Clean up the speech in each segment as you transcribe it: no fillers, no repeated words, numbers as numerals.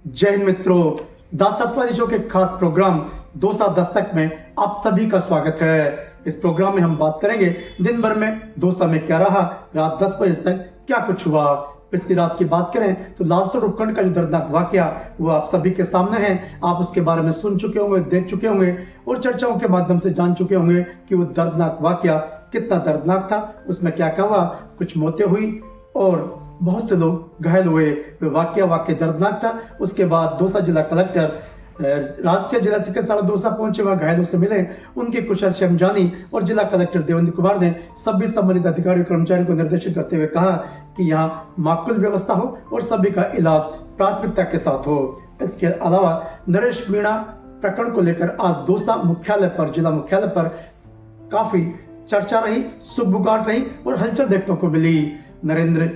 जय हिंद मित्रों, दासत्वादी शो के खास प्रोग्राम दोसा दस्तक में आप सभी का स्वागत है। इस प्रोग्राम में हम बात करेंगे दिन भर में दोसा में क्या रहा, रात 10 बजे तक क्या कुछ हुआ। पिछली रात की बात करें तो लालसोट उपखंड का जो दर्दनाक वाकया वो आप सभी के सामने है। आप उसके बारे में सुन चुके होंगे, देख चुके होंगे और चर्चाओं के माध्यम से जान चुके होंगे कि वो दर्दनाक वाकया कितना दर्दनाक था, उसमें क्या क्या हुआ, कुछ मौतें हुई और बहुत से लोग घायल हुए। वाकया दर्दनाक था। उसके बाद दौसा जिला कलेक्टर राजकीय जिला चिकित्सालय दौसा पहुंचे, वहां घायलों से मिले, उनकी कुशल जानी और जिला कलेक्टर देवेंद्र कुमार ने सभी संबंधित अधिकारियों कर्मचारियों को निर्देशित करते हुए कहा कि यहाँ माकूल व्यवस्था हो और सभी का इलाज प्राथमिकता के साथ हो। इसके अलावा नरेश मीणा प्रकरण को लेकर आज दौसा मुख्यालय पर, जिला मुख्यालय पर काफी चर्चा रही, सुगबुगाहट रही और हलचल देखने को मिली।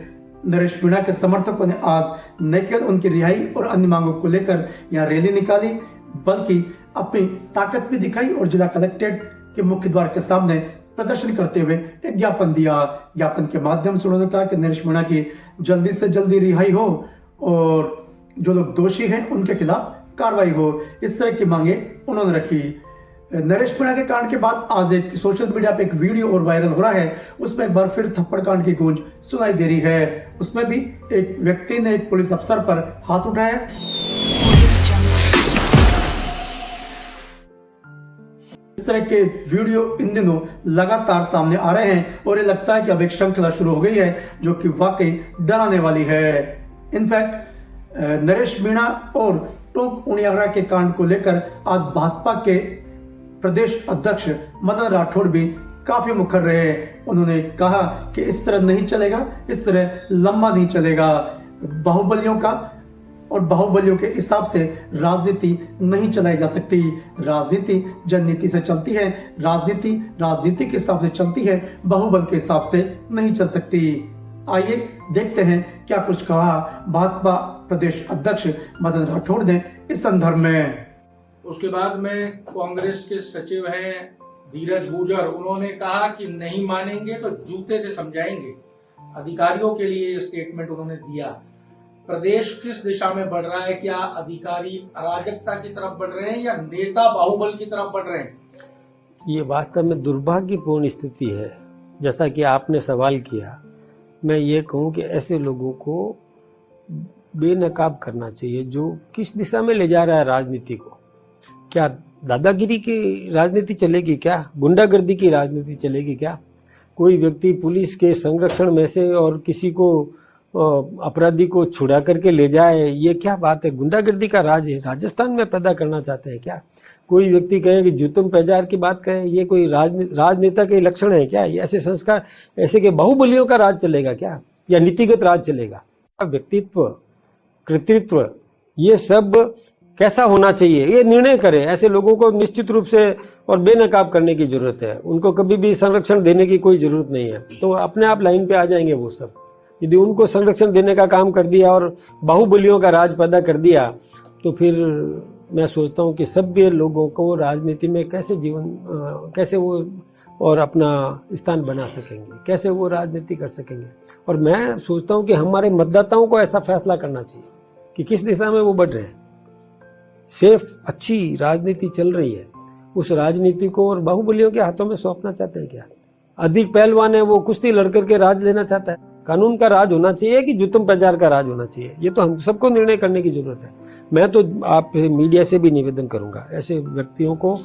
नरेश मीणा के समर्थकों ने आज न केवल उनकी रिहाई और अन्य मांगों को लेकर यहाँ रैली निकाली, बल्कि अपनी ताकत भी दिखाई और जिला कलेक्ट्रेट के मुख्य द्वार के सामने प्रदर्शन करते हुए एक ज्ञापन दिया। ज्ञापन के माध्यम से उन्होंने कहा कि नरेश मीणा की जल्दी से जल्दी रिहाई हो और जो लोग दोषी हैं उनके खिलाफ कार्रवाई हो। इस तरह की मांगे उन्होंने रखी। नरेश मीणा के कांड के बाद आज एक सोशल मीडिया पे एक वीडियो और वायरल हो रहा है, उसमें एक बार फिर थप्पड़ कांड की गूंज सुनाई दे रही है। उसमें भी एक व्यक्ति ने एक पुलिस अफसर पर हाथ उठाया। इस तरह के वीडियो इन दिनों लगातार सामने आ रहे हैं और ये लगता है कि अब एक श्रृंखला शुरू हो गई है जो कि वाकई डराने वाली है। इनफैक्ट नरेश मीणा और टोंक उनियागड़ा के कांड को लेकर आज भाजपा के प्रदेश अध्यक्ष मदन राठौड़ भी काफी मुखर रहे। उन्होंने कहा कि इस तरह नहीं चलेगा, इस तरह लंबा नहीं चलेगा। बाहुबलियों का और बाहुबलियों के हिसाब से राजनीति नहीं चलाई जा सकती। राजनीति जननीति से चलती है, राजनीति के हिसाब से चलती है, बाहुबल के हिसाब से नहीं चल सकती। आइए देखते हैं क्या कुछ कहा भाजपा प्रदेश अध्यक्ष मदन राठौड़ ने इस संदर्भ में। उसके बाद में कांग्रेस के सचिव हैं धीरज गुर्जर, उन्होंने कहा कि नहीं मानेंगे तो जूते से समझाएंगे। अधिकारियों के लिए स्टेटमेंट उन्होंने दिया। प्रदेश किस दिशा में बढ़ रहा है? क्या अधिकारी अराजकता की तरफ बढ़ रहे हैं या नेता बाहुबल की तरफ बढ़ रहे हैं? ये वास्तव में दुर्भाग्यपूर्ण स्थिति है। जैसा कि आपने सवाल किया, मैं ये कहूँ कि ऐसे लोगों को बेनकाब करना चाहिए जो किस दिशा में ले जा रहा है राजनीति को। क्या दादागिरी की राजनीति चलेगी? क्या गुंडागर्दी की राजनीति चलेगी? क्या कोई व्यक्ति पुलिस के संरक्षण में से और किसी को अपराधी को छुड़ा करके ले जाए, ये क्या बात है? गुंडागर्दी का राज है राजस्थान में पैदा करना चाहते हैं क्या? कोई व्यक्ति कहे कि जूतम पैजार की बात कहे, ये कोई राजनेता के लक्षण है क्या? ये ऐसे संस्कार, ऐसे के बाहुबलियों का राज चलेगा क्या, या नीतिगत राज चलेगा? व्यक्तित्व, कृतित्व, ये सब कैसा होना चाहिए ये निर्णय करे। ऐसे लोगों को निश्चित रूप से और बेनकाब करने की जरूरत है। उनको कभी भी संरक्षण देने की कोई जरूरत नहीं है, तो अपने आप लाइन पे आ जाएंगे वो सब। यदि उनको संरक्षण देने का काम कर दिया और बाहुबलियों का राज पैदा कर दिया, तो फिर मैं सोचता हूँ कि सभ्य लोगों को राजनीति में कैसे वो और अपना स्थान बना सकेंगे, कैसे वो राजनीति कर सकेंगे। और मैं सोचता हूँ कि हमारे मतदाताओं को ऐसा फैसला करना चाहिए कि किस दिशा में वो बढ़ रहे हैं। सेफ अच्छी राजनीति चल रही है, उस राजनीति को और बाहुबलियों के हाथों में सौंपना चाहते हैं क्या? अधिक पहलवान है वो कुश्ती लड़कर के राज लेना चाहता है। कानून का राज होना चाहिए कि जुतम पैजार का राज होना चाहिए, ये तो हम सबको निर्णय करने की जरूरत है। मैं तो आप मीडिया से भी निवेदन करूंगा, ऐसे व्यक्तियों को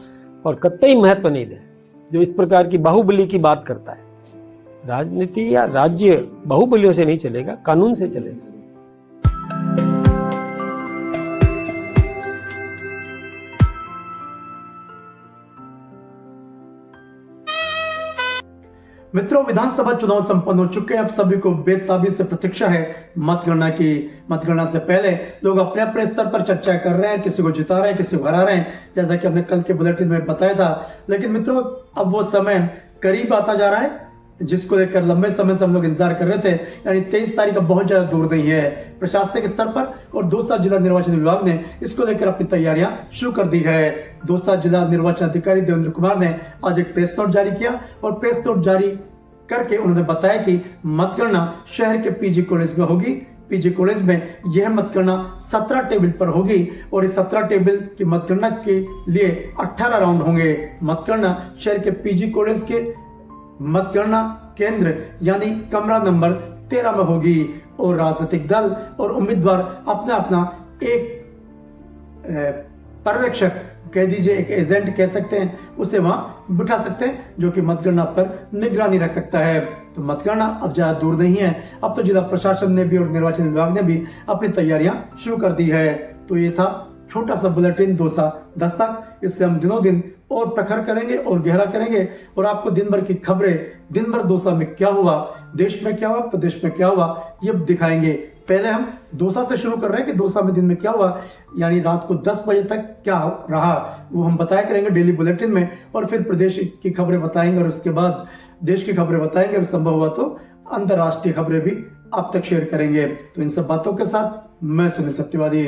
और कतई महत्व नहीं दें जो इस प्रकार की बाहुबली की बात करता है। राजनीति या राज्य बाहुबलियों से नहीं चलेगा, कानून से चलेगा। मित्रों, विधानसभा चुनाव संपन्न हो चुके हैं। अब सभी को बेताबी से प्रतीक्षा है मतगणना की। मतगणना से पहले लोग अपने अपने स्तर पर चर्चा कर रहे हैं, किसी को जिता रहे हैं, किसी को हरा रहे हैं, जैसा कि हमने कल के बुलेटिन में बताया था। लेकिन मित्रों, अब वो समय करीब आता जा रहा है जिसको लेकर लंबे समय से हम लोग इंतजार कर रहे थे, यानी 23 तारीख का बहुत ज्यादा दूर नहीं है। प्रशासनिक स्तर पर और दौसा जिला निर्वाचन विभाग ने इसको लेकर अपनी तैयारियां शुरू कर दी है। दौसा जिला निर्वाचन अधिकारी देवेंद्र कुमार ने आज एक प्रेस नोट जारी किया और प्रेस नोट जारी करके उन्होंने बताया कि मतगणना शहर के पीजी कॉलेज में होगी पीजी कॉलेज में यह मतगणना 17 टेबल पर होगी और इस 17 टेबल की मतगणना के लिए 18 राउंड होंगे। मतगणना शहर के पीजी कॉलेज के मतगणना केंद्र यानी कमरा नंबर 13 में होगी और राजनीतिक दल और उम्मीदवार अपना अपना एक पर्यवेक्षक कह दीजिए, एक एजेंट कह सकते हैं, उसे वहां बिठा सकते हैं जो कि मतगणना पर निगरानी रख सकता है। तो मतगणना अब ज्यादा दूर नहीं है। अब तो जिला प्रशासन ने भी और निर्वाचन विभाग ने भी अपनी तैयारियां शुरू कर दी है। तो ये था छोटा सा बुलेटिन दोसा दस्तक। इससे हम दिनों दिन और प्रखर करेंगे और गहरा करेंगे और आपको दिन भर की खबरें, दिन भर दोसा में क्या हुआ, देश में क्या हुआ, प्रदेश में क्या हुआ, ये दिखाएंगे। पहले हम दोसा से शुरू कर रहे हैं कि दोसा में दिन में क्या हुआ, यानी रात को 10 बजे तक क्या रहा वो हम बताया करेंगे डेली बुलेटिन में, और फिर प्रदेश की खबरें बताएंगे और उसके बाद देश की खबरें बताएंगे और संभव हुआ तो अंतर्राष्ट्रीय खबरें भी आप तक शेयर करेंगे। तो इन सब बातों के साथ मैं सुनील सत्यवादी।